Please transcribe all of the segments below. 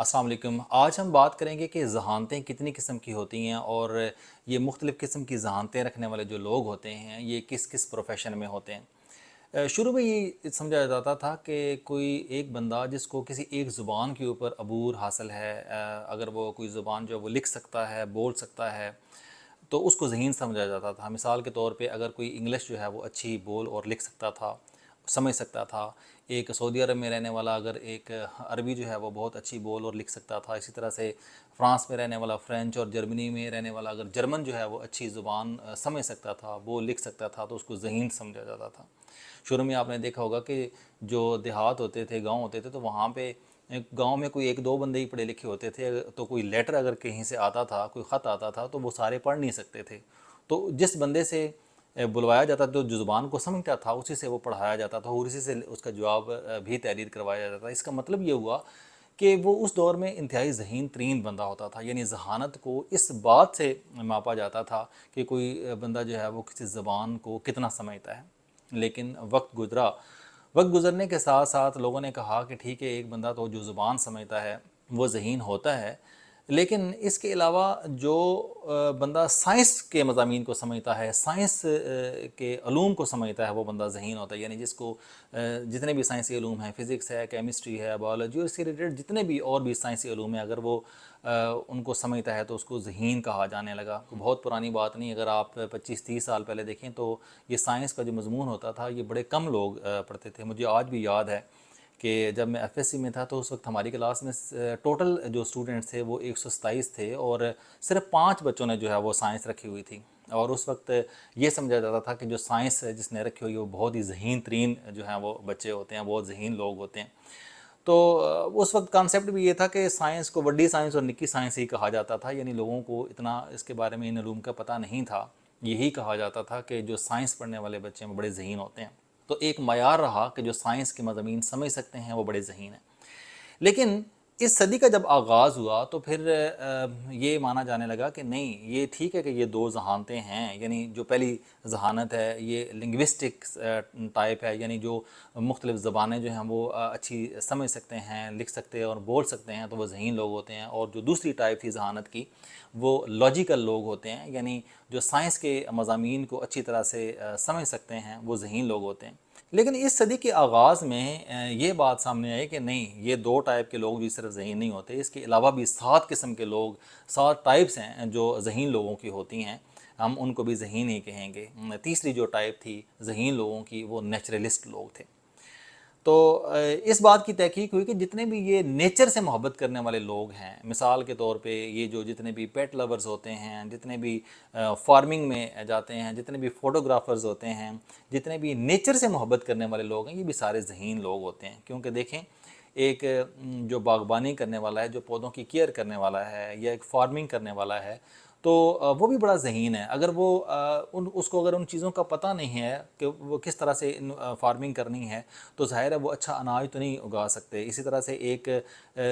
अस्सलाम वालेकुम। आज हम बात करेंगे कि ज़हानतें कितनी किस्म की होती हैं और ये मुख्तलिफ़ किस्म की ज़हानतें रखने वाले जो लोग होते हैं ये किस किस प्रोफेशन में होते हैं। शुरू में ये समझा जाता था कि कोई एक बंदा जिसको किसी एक ज़ुबान के ऊपर अबूर हासिल है, अगर वो कोई ज़ुबान जो है वो लिख सकता है, बोल सकता है, तो उसको ज़हीन समझा जाता था। मिसाल के तौर पे अगर कोई इंग्लिश जो है वो अच्छी बोल और लिख सकता था, समझ सकता था। एक सऊदी अरब में रहने वाला अगर एक अरबी जो है वो बहुत अच्छी बोल और लिख सकता था। इसी तरह से फ्रांस में रहने वाला फ़्रेंच और जर्मनी में रहने वाला अगर जर्मन जो है वो अच्छी ज़ुबान समझ सकता था, बोल लिख सकता था, तो उसको ज़हीन समझा जाता था। शुरू में आपने देखा होगा कि जो देहात होते थे, गाँव होते थे, तो वहाँ पे गाँव में कोई 1-2 बंदे ही पढ़े लिखे होते थे, तो कोई लेटर अगर कहीं से आता था, कोई ख़त आता था, तो वो सारे पढ़ नहीं सकते थे। तो जिस बंदे से बुलवाया जाता था, जो ज़ुबान को समझता था, उसी से वो पढ़ाया जाता था और उसी से उसका जवाब भी तहरीर करवाया जाता था। इसका मतलब ये हुआ कि वो उस दौर में इंतहाई ज़हीन तरीन बंदा होता था। यानी ज़हानत को इस बात से मापा जाता था कि कोई बंदा जो है वो किसी ज़बान को कितना समझता है। लेकिन वक्त गुज़रने के साथ साथ लोगों ने कहा कि ठीक है, एक बंदा तो जो ज़ुबान समझता है वो ज़हीन होता है, लेकिन इसके अलावा जो बंदा साइंस के मज़ामीन को समझता है, साइंस के अलूम को समझता है, वो बंदा ज़हीन होता है। यानी जिसको जितने भी साइंसी अलूम हैं, फ़िज़िक्स है, केमिस्ट्री है, बायोलॉजी और इससे रिलेटेड जितने भी और भी साइंसी अलूम हैं, अगर वो उनको समझता है तो उसको ज़हीन कहा जाने लगा। तो बहुत पुरानी बात नहीं, अगर आप 25-30 साल पहले देखें तो ये साइंस का जो मज़मून होता था ये बड़े कम लोग पढ़ते थे। मुझे आज भी याद है कि जब मैं एफएससी में था तो उस वक्त हमारी क्लास में टोटल जो स्टूडेंट्स थे वो 127 थे और सिर्फ 5 बच्चों ने जो है वो साइंस रखी हुई थी। और उस वक्त ये समझा जाता था कि जो साइंस जिसने रखी हुई है वो बहुत ही ज़हीन तरीन जो हैं वो बच्चे होते हैं, बहुत ज़हीन लोग होते हैं। तो उस वक्त कॉन्सेप्ट भी ये था कि साइंस को वड्डी साइंस और निक्की साइंस ही कहा जाता था। यानी लोगों को इतना इसके बारे में इन इल्म का पता नहीं था। यही कहा जाता था कि जो साइंस पढ़ने वाले बच्चे हैं वो बड़े ज़हीन होते हैं। तो एक मयार रहा कि जो साइंस के मज़ामीन समझ सकते हैं वो बड़े ज़हीन हैं। लेकिन इस सदी का जब आगाज़ हुआ तो फिर ये माना जाने लगा कि नहीं, ये ठीक है कि ये दो जहानतें हैं। यानी जो पहली जहानत है ये लिंग्विस्टिक टाइप है, यानी जो मुख्तलिफ़ ज़बानें जो हैं वो अच्छी समझ सकते हैं, लिख सकते हैं और बोल सकते हैं, तो वो ज़हीन लोग होते हैं। और जो दूसरी टाइप थी जहानत की वो लॉजिकल लोग होते हैं, यानी जो साइंस के मज़ामीन को अच्छी तरह से समझ सकते हैं, वो ज़हीन लोग होते हैं। लेकिन इस सदी के आगाज़ में ये बात सामने आई कि नहीं, ये दो टाइप के लोग भी सिर्फ ज़हीन नहीं होते, इसके अलावा भी 7 किस्म के लोग, 7 टाइप्स हैं जो ज़हीन लोगों की होती हैं। हम उनको भी ज़हीन ही कहेंगे। तीसरी जो टाइप थी ज़हीन लोगों की वो नेचुरलिस्ट लोग थे। तो इस बात की तहकीक हुई कि जितने भी ये नेचर से मोहब्बत करने वाले लोग हैं, मिसाल के तौर पे ये जो जितने भी पेट लवर्स होते हैं, जितने भी फार्मिंग में जाते हैं, जितने भी फ़ोटोग्राफ़र्स होते हैं, जितने भी नेचर से मोहब्बत करने वाले लोग हैं, ये भी सारे ज़हीन लोग होते हैं। क्योंकि देखें, एक जो बागबानी करने वाला है, जो पौधों की केयर करने वाला है या एक फार्मिंग करने वाला है, तो वो भी बड़ा ज़हीन है। अगर वो उन उसको अगर उन चीज़ों का पता नहीं है कि वो किस तरह से फार्मिंग करनी है, तो ज़ाहिर है वो अच्छा अनाज तो नहीं उगा सकते। इसी तरह से एक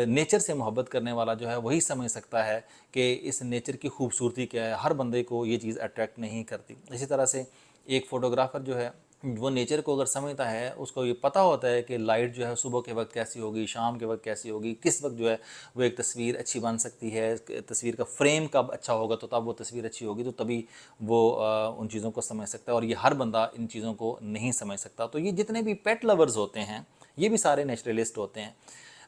नेचर से मोहब्बत करने वाला जो है वही समझ सकता है कि इस नेचर की खूबसूरती क्या है। हर बंदे को ये चीज़ अट्रैक्ट नहीं करती। इसी तरह से एक फ़ोटोग्राफ़र जो है वो नेचर को अगर समझता है, उसको ये पता होता है कि लाइट जो है सुबह के वक्त कैसी होगी, शाम के वक्त कैसी होगी, किस वक्त जो है वो एक तस्वीर अच्छी बन सकती है, तस्वीर का फ्रेम कब अच्छा होगा तो तब वो तस्वीर अच्छी होगी, तो तभी वो उन चीज़ों को समझ सकता है। और ये हर बंदा इन चीज़ों को नहीं समझ सकता। तो ये जितने भी पेट लवर्स होते हैं ये भी सारे नेचुरलिस्ट होते हैं।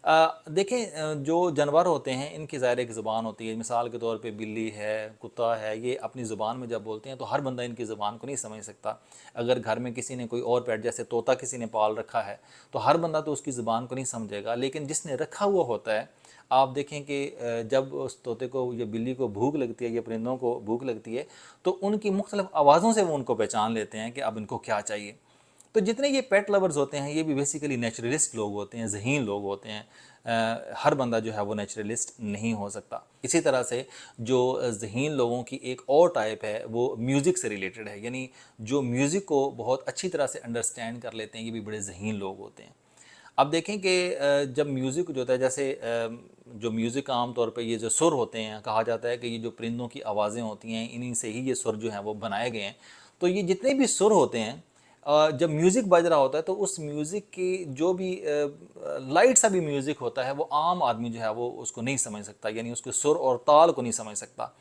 देखें, जो जानवर होते हैं इनकी ज़ाहिर एक ज़ुबान होती है। मिसाल के तौर पे बिल्ली है, कुत्ता है, ये अपनी ज़ुबान में जब बोलते हैं तो हर बंदा इनकी ज़ुबान को नहीं समझ सकता। अगर घर में किसी ने कोई और पेट जैसे तोता किसी ने पाल रखा है तो हर बंदा तो उसकी ज़ुबान को नहीं समझेगा, लेकिन जिसने रखा हुआ होता है, आप देखें कि जब उस तोते को या बिल्ली को भूख लगती है या परिंदों को भूख लगती है तो उनकी मुख्तलिफ़ आवाज़ों से वो उनको पहचान लेते हैं कि अब इनको क्या चाहिए। तो जितने ये पेट लवर्स होते हैं ये भी बेसिकली नेचुरलिस्ट लोग होते हैं, ज़हीन लोग होते हैं। हर बंदा जो है वो नेचुरलिस्ट नहीं हो सकता। इसी तरह से जो ज़हीन लोगों की एक और टाइप है वो म्यूज़िक से रिलेटेड है, यानी जो म्यूज़िक को बहुत अच्छी तरह से अंडरस्टैंड कर लेते हैं, ये भी बड़े ज़हीन लोग होते हैं। अब देखें कि जब म्यूज़िक जो होता है, जैसे जो म्यूज़िक आम तौर पे ये जो सुर होते हैं, कहा जाता है कि ये जो परिंदों की आवाज़ें होती हैं इन्हीं से ही ये सुर जो हैं वो बनाए गए हैं। तो ये जितने भी सुर होते हैं, जब म्यूज़िक बज रहा होता है तो उस म्यूज़िक की जो भी लाइट सा भी म्यूज़िक होता है वो आम आदमी जो है वो उसको नहीं समझ सकता, यानी उसके सुर और ताल को नहीं समझ सकता।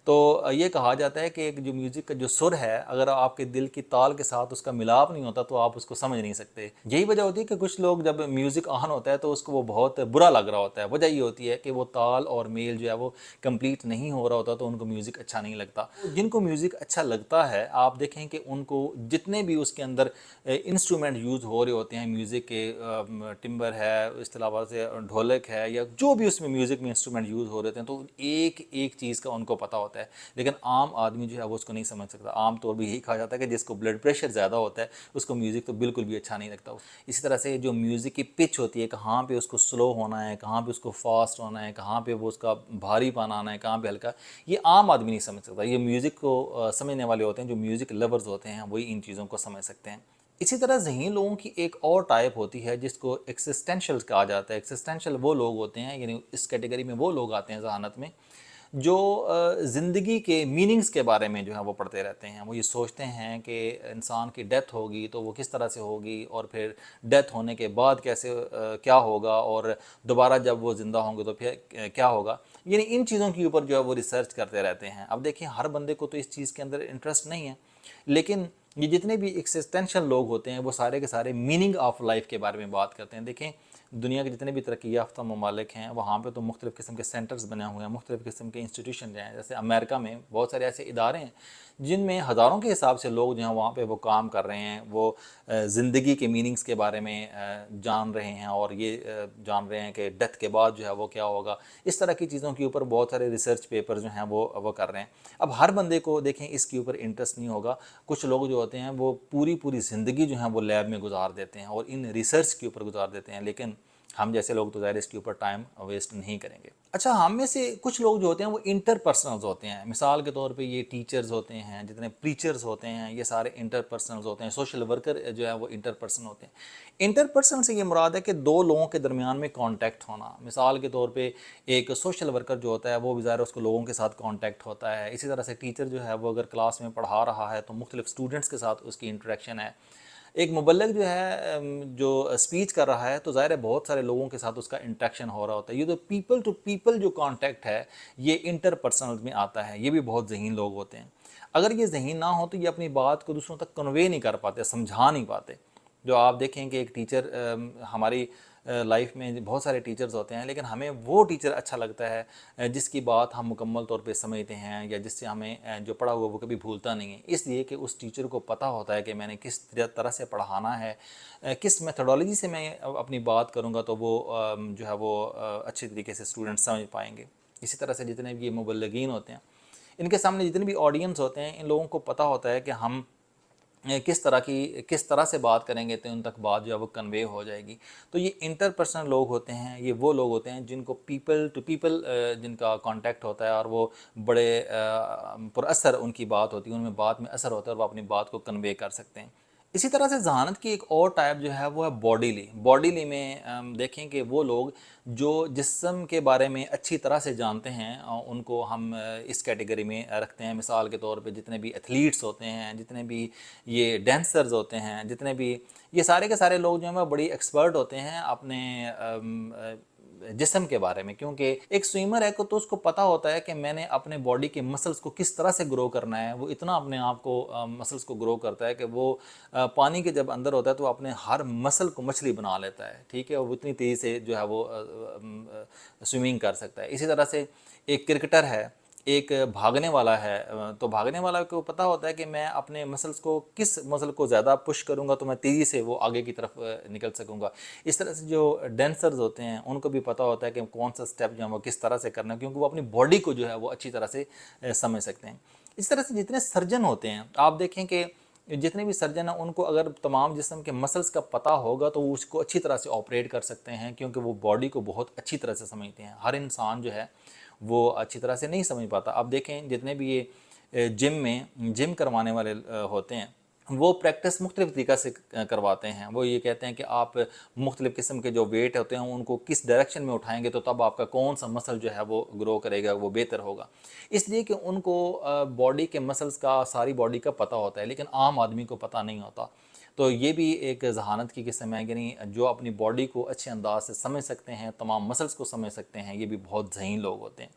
तो ये कहा जाता है कि एक जो म्यूज़िक का जो सुर है, अगर आपके दिल की ताल के साथ उसका मिलाप नहीं होता तो आप उसको समझ नहीं सकते। यही वजह होती है कि कुछ लोग जब म्यूज़िक ऑन होता है तो उसको वो बहुत बुरा लग रहा होता है। वजह ये होती है कि वो ताल और मेल जो है वो कंप्लीट नहीं हो रहा होता, तो उनको म्यूज़िक अच्छा नहीं लगता। जिनको म्यूज़िक अच्छा लगता है, आप देखें कि उनको जितने भी उसके अंदर इंस्ट्रूमेंट यूज़ हो रहे होते हैं म्यूज़िक के, टिम्बर है, इसके अलावा से ढोलक है, या जो भी उसमें म्यूज़िक में इंस्ट्रूमेंट यूज़ हो रहे होते हैं, तो एक एक चीज़ का उनको पता होता है। लेकिन आम आदमी जो है वो उसको नहीं समझ सकता। आम तौर पर यही कहा जाता है कि जिसको ब्लड प्रेशर ज़्यादा होता है उसको म्यूज़िक तो बिल्कुल भी अच्छा नहीं लगता। इसी तरह से जो म्यूज़िक की पिच होती है, कहाँ पे उसको स्लो होना है, कहाँ पे उसको फास्ट होना है, कहाँ पे वो उसका भारीपन आना है, कहाँ पे हल्का, ये आम आदमी नहीं समझ सकता। ये म्यूज़िक को समझने वाले होते हैं, जो म्यूज़िक लवर्स होते हैं, वही इन चीज़ों को समझ सकते हैं। इसी तरह ज़हीन लोगों की एक और टाइप होती है जिसको एक्सिस्टेंशियल कहा जाता है। एक्सिस्टेंशियल वो लोग होते हैं, यानी इस कैटेगरी में वो लोग आते हैं ज़हानत में, जो ज़िंदगी के मीनिंग्स के बारे में जो है वो पढ़ते रहते हैं। वो ये सोचते हैं कि इंसान की डेथ होगी तो वो किस तरह से होगी, और फिर डेथ होने के बाद कैसे क्या होगा, और दोबारा जब वो ज़िंदा होंगे तो फिर क्या होगा। यानी इन चीज़ों के ऊपर जो है वो रिसर्च करते रहते हैं। अब देखिए, हर बंदे को तो इस चीज़ के अंदर इंटरेस्ट नहीं है, लेकिन ये जितने भी एक्सिस्टेंशियल लोग होते हैं वो सारे के सारे मीनिंग ऑफ लाइफ के बारे में बात करते हैं। देखें, दुनिया के जितने भी तरक्की याफ्ता ममालिक हैं वहाँ पे तो मुख्तलिफ़ किस्म के सेंटर्स बने हुए हैं, मुख्तलिफ़ किस्म के इंस्टीट्यूशन हैं। जैसे अमेरिका में बहुत सारे ऐसे इदारे हैं जिनमें हज़ारों के हिसाब से लोग जो हैं वहाँ पे वो काम कर रहे हैं। वो ज़िंदगी के मीनिंग्स के बारे में जान रहे हैं, और ये जान रहे हैं कि डेथ के बाद जो है वो क्या होगा। इस तरह की चीज़ों के ऊपर बहुत सारे रिसर्च पेपर जो हैं वो कर रहे हैं। अब हर बंदे को देखें इसके ऊपर इंटरेस्ट नहीं होगा। कुछ लोग जो होते हैं वो पूरी पूरी ज़िंदगी जो है वो लैब में गुजार देते हैं और इन रिसर्च के ऊपर गुजार देते हैं, लेकिन हम जैसे लोग तो ज़ाहिर इसके ऊपर टाइम वेस्ट नहीं करेंगे। अच्छा, हम में से कुछ लोग जो होते हैं वो इंटरपर्सनल्स होते हैं। मिसाल के तौर पे ये टीचर्स होते हैं, जितने प्रीचर्स होते हैं, ये सारे इंटरपर्सनल्स होते हैं। सोशल वर्कर जो है वो इंटरपर्सन होते हैं। इंटरपर्सन से ये मुराद है कि दो लोगों के दरमियान में कांटेक्ट होना। मिसाल के तौर पे एक सोशल वर्कर जो होता है वो भी ज़ाहिर उसको लोगों के साथ कांटेक्ट होता है। इसी तरह से टीचर जो है वो अगर क्लास में पढ़ा रहा है तो मुख्तलिफ स्टूडेंट्स के साथ उसकी इंटरेक्शन है। एक मुबल्लिग जो है जो स्पीच कर रहा है तो ज़ाहिर है बहुत सारे लोगों के साथ उसका इंटरेक्शन हो रहा होता है। ये तो पीपल टू पीपल जो कांटेक्ट है ये इंटरपर्सनल में आता है। ये भी बहुत ज़हीन लोग होते हैं। अगर ये ज़हीन ना हो तो ये अपनी बात को दूसरों तक कन्वे नहीं कर पाते, समझा नहीं पाते। जो आप देखें कि एक टीचर हमारी लाइफ में बहुत सारे टीचर्स होते हैं, लेकिन हमें वो टीचर अच्छा लगता है जिसकी बात हम मुकम्मल तौर पे समझते हैं, या जिससे हमें जो पढ़ा हुआ वो कभी भूलता नहीं है। इसलिए कि उस टीचर को पता होता है कि मैंने किस तरह से पढ़ाना है, किस मेथोडोलॉजी से मैं अपनी बात करूँगा तो वो जो है वो अच्छी तरीके से स्टूडेंट समझ पाएंगे। इसी तरह से जितने भी ये मुबल्लिगीन होते हैं, इनके सामने जितने भी ऑडियंस होते हैं, इन लोगों को पता होता है कि हम किस तरह से बात करेंगे तो उन तक बात जो है वो कन्वे हो जाएगी। तो ये इंटरपर्सनल लोग होते हैं, ये वो लोग होते हैं जिनको पीपल टू पीपल जिनका कांटेक्ट होता है, और वो बड़े पुरअसर उनकी बात होती है, उनमें बात में असर होता है और वो अपनी बात को कन्वे कर सकते हैं। इसी तरह से जहानत की एक और टाइप जो है वो है बॉडीली। बॉडीली में देखें कि वो लोग जो जिस्म के बारे में अच्छी तरह से जानते हैं उनको हम इस कैटेगरी में रखते हैं। मिसाल के तौर पे जितने भी एथलीट्स होते हैं, जितने भी ये डांसर्स होते हैं, जितने भी ये सारे के सारे लोग जो हैं वो बड़ी एक्सपर्ट होते हैं अपने जिस्म के बारे में। क्योंकि एक स्विमर है को तो उसको पता होता है कि मैंने अपने बॉडी के मसल्स को किस तरह से ग्रो करना है। वो इतना अपने आप को मसल्स को ग्रो करता है कि वो पानी के जब अंदर होता है तो अपने हर मसल को मछली बना लेता है, ठीक है। वो इतनी तेज़ी से जो है वो स्विमिंग कर सकता है। इसी तरह से एक क्रिकेटर है, एक भागने वाला है, तो भागने वाला को पता होता है कि मैं अपने मसल्स को किस मसल को ज़्यादा पुश करूँगा तो मैं तेज़ी से वो आगे की तरफ निकल सकूँगा। इस तरह से जो डांसर्स होते हैं उनको भी पता होता है कि कौन सा स्टेप जो है वो किस तरह से करना है, क्योंकि वो अपनी बॉडी को जो है वो अच्छी तरह से समझ सकते हैं। इस तरह से जितने सर्जन होते हैं, आप देखें कि जितने भी सर्जन हैं उनको अगर तमाम जिस्म के मसल्स का पता होगा तो वो उसको अच्छी तरह से ऑपरेट कर सकते हैं, क्योंकि वो बॉडी को बहुत अच्छी तरह से समझते हैं। हर इंसान जो है वो अच्छी तरह से नहीं समझ पाता। अब देखें जितने भी ये जिम करवाने वाले होते हैं, वो प्रैक्टिस मुख्तलिफ़ तरीक़ा से करवाते हैं। वो ये कहते हैं कि आप मुख्तलिफ़ किस्म के जो वेट होते हैं उनको किस डायरेक्शन में उठाएँगे तो तब आपका कौन सा मसल जो है वो ग्रो करेगा, वो बेहतर होगा। इसलिए कि उनको बॉडी के मसल्स का, सारी बॉडी का पता होता है, लेकिन आम आदमी को पता नहीं होता। तो ये भी एक ज़हानत की किस्म है, यानी जो अपनी बॉडी को अच्छे अंदाज़ से समझ सकते हैं, तमाम मसल्स को समझ सकते हैं, ये भी बहुत ज़हीन लोग होते हैं।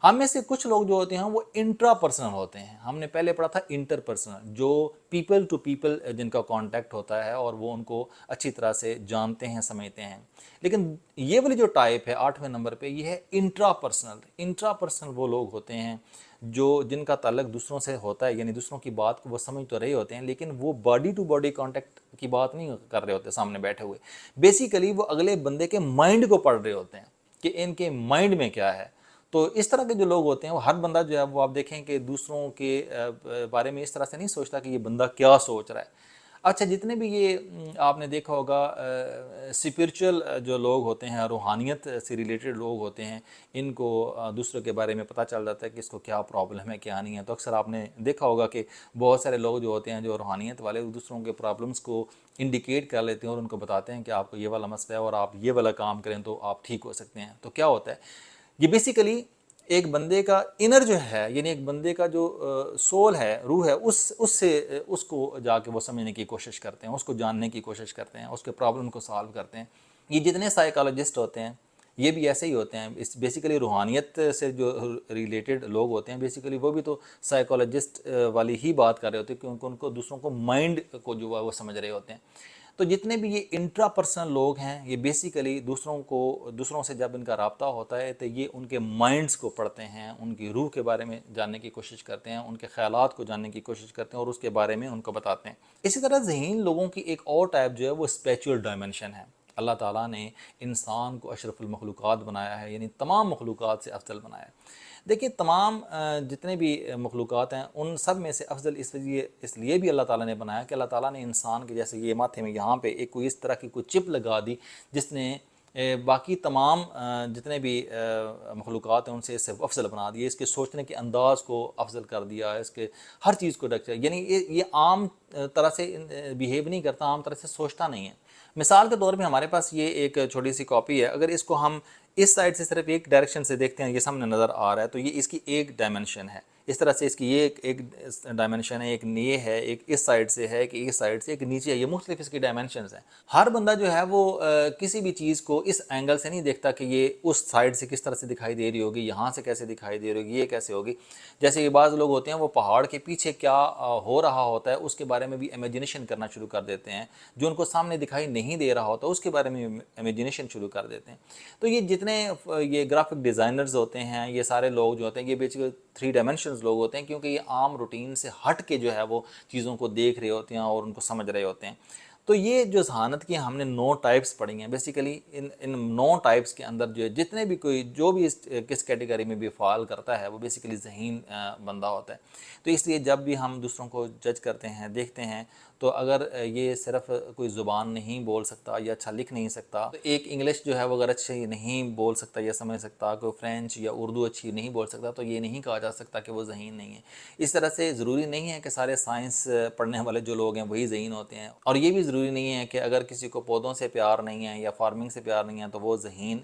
हम में से कुछ लोग जो होते हैं वो इंट्रापर्सनल होते हैं। हमने पहले पढ़ा था इंटरपर्सनल, जो पीपल टू पीपल जिनका कांटेक्ट होता है और वो उनको अच्छी तरह से जानते हैं, समझते हैं। लेकिन ये वाली जो टाइप है 8वें नंबर पे, ये है इंट्रापर्सनल। इंट्रापर्सनल वो लोग होते हैं जो जिनका ताल्लुक दूसरों से होता है, यानी दूसरों की बात को वो समझ तो रहे होते हैं, लेकिन वो बॉडी टू बॉडी कांटेक्ट की बात नहीं कर रहे होते सामने बैठे हुए। बेसिकली वो अगले बंदे के माइंड को पढ़ रहे होते हैं कि इनके माइंड में क्या है। तो इस तरह के जो लोग होते हैं, वो हर बंदा जो है वो आप देखें कि दूसरों के बारे में इस तरह से नहीं सोचता कि ये बंदा क्या सोच रहा है। अच्छा, जितने भी ये आपने देखा होगा स्पिरिचुअल जो लोग होते हैं, रूहानियत से रिलेटेड लोग होते हैं, इनको दूसरों के बारे में पता चल जाता है कि इसको क्या प्रॉब्लम है, क्या नहीं है। तो अक्सर आपने देखा होगा कि बहुत सारे लोग जो होते हैं, जो रूहानियत वाले, दूसरों के प्रॉब्लम्स को इंडिकेट कर लेते हैं और उनको बताते हैं कि आपको ये वाला मसला है और आप ये वाला काम करें तो आप ठीक हो सकते हैं। तो क्या होता है, ये बेसिकली एक बंदे का इनर जो है, यानी एक बंदे का जो सोल है, रूह है, उससे उसको जाके वो समझने की कोशिश करते हैं, उसको जानने की कोशिश करते हैं, उसके प्रॉब्लम को सॉल्व करते हैं। ये जितने साइकोलॉजिस्ट होते हैं ये भी ऐसे ही होते हैं। इस बेसिकली रूहानियत से जो रिलेटेड लोग होते हैं, बेसिकली वो भी तो साइकोलॉजिस्ट वाली ही बात कर रहे होते हैं, क्योंकि उनको दूसरों को माइंड को जो है वो समझ रहे होते हैं। तो जितने भी ये इंट्रापर्सनल लोग हैं, ये बेसिकली दूसरों से जब इनका राब्ता होता है तो ये उनके माइंड्स को पढ़ते हैं, उनकी रूह के बारे में जानने की कोशिश करते हैं, उनके ख़यालात को जानने की कोशिश करते हैं और उसके बारे में उनको बताते हैं। इसी तरह ज़हीन लोगों की एक और टाइप जो है वो स्पिरिचुअल डायमेंशन है। अल्लाह ताला ने इंसान को अशरफुल मखलूक़ात बनाया है, यानी तमाम मखलूक़ात से अफजल बनाया है। देखिए, तमाम जितने भी मखलूक़ात हैं, उन सब में से अफजल इसलिए भी अल्लाह ताला ने बनाया कि अल्लाह ताला ने इंसान के जैसे ये माथे में यहाँ पे एक कोई इस तरह की कोई चिप लगा दी, जिसने बाकी तमाम जितने भी मखलूक़ात हैं उनसे इसे अफजल बना दिए। इसके सोचने के अंदाज़ को अफजल कर दिया, इसके हर चीज़ को रख, यानी ये आम तरह से बिहेव नहीं करता, आम तरह से सोचता नहीं है। मिसाल के तौर पे हमारे पास ये एक छोटी सी कॉपी है, अगर इसको हम इस साइड से सिर्फ एक डायरेक्शन से देखते हैं, ये सामने नज़र आ रहा है, तो ये इसकी एक डायमेंशन है। इस तरह से इसकी ये एक डायमेंशन है, एक ये है, एक इस साइड से है, कि इस साइड से, एक नीचे है। ये मुख्तलिफ इसकी डायमेंशंस हैं। हर बंदा जो है वो किसी भी चीज़ को इस एंगल से नहीं देखता कि ये उस साइड से किस तरह से दिखाई दे रही होगी, यहाँ से कैसे दिखाई दे रही होगी, ये कैसे होगी। जैसे कि बाज़ लोग होते हैं वो पहाड़ के पीछे क्या हो रहा होता है उसके बारे में भी इमेजिनेशन करना शुरू कर देते हैं, जो उनको सामने दिखाई नहीं दे रहा होता उसके बारे में इमेजिनेशन शुरू कर देते हैं। तो ये जितने ये ग्राफिक डिज़ाइनर्स होते हैं, ये सारे लोग जो होते हैं, ये बेसिकली 3 डायमेंशंस लोग होते हैं, क्योंकि ये आम रूटीन से हट के जो है वो चीज़ों को देख रहे होते हैं और उनको समझ रहे होते हैं। तो ये जो ज़हानत की हमने 9 टाइप्स पढ़ी हैं, बेसिकली इन 9 टाइप्स के अंदर जो है जितने भी कोई जो भी किस कैटेगरी में भी फ़ाल करता है वो बेसिकली ज़हीन बंदा होता है। तो इसलिए जब भी हम दूसरों को जज करते हैं, देखते हैं, तो अगर ये सिर्फ कोई ज़ुबान नहीं बोल सकता या अच्छा लिख नहीं सकता, तो एक इंग्लिश जो है वो अगर अच्छी नहीं बोल सकता या समझ सकता, कोई फ्रेंच या उर्दू अच्छी नहीं बोल सकता, तो ये नहीं कहा जा सकता कि वो ज़हीन नहीं है। इस तरह से ज़रूरी नहीं है कि सारे साइंस पढ़ने वाले जो लोग हैं वही ज़हीन होते हैं, और ये भी ज़रूरी नहीं है कि अगर किसी को पौधों से प्यार नहीं है या फार्मिंग से प्यार नहीं है तो वो ज़हीन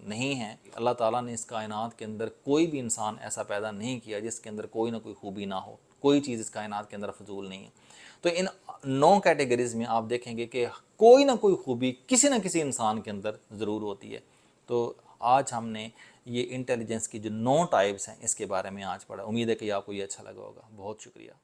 नहीं है। अल्लाह ताला ने इस कायनात के अंदर कोई भी इंसान ऐसा पैदा नहीं किया जिसके अंदर कोई ना कोई खूबी ना हो। कोई चीज़ इस कायनात के अंदर फजूल नहीं है। तो इन 9 कैटेगरीज़ में आप देखेंगे कि कोई ना कोई खूबी किसी न किसी इंसान के अंदर ज़रूर होती है। तो आज हमने ये इंटेलिजेंस की जो 9 टाइप्स हैं इसके बारे में आज पढ़ा। उम्मीद है कि आपको ये अच्छा लगा होगा। बहुत शुक्रिया।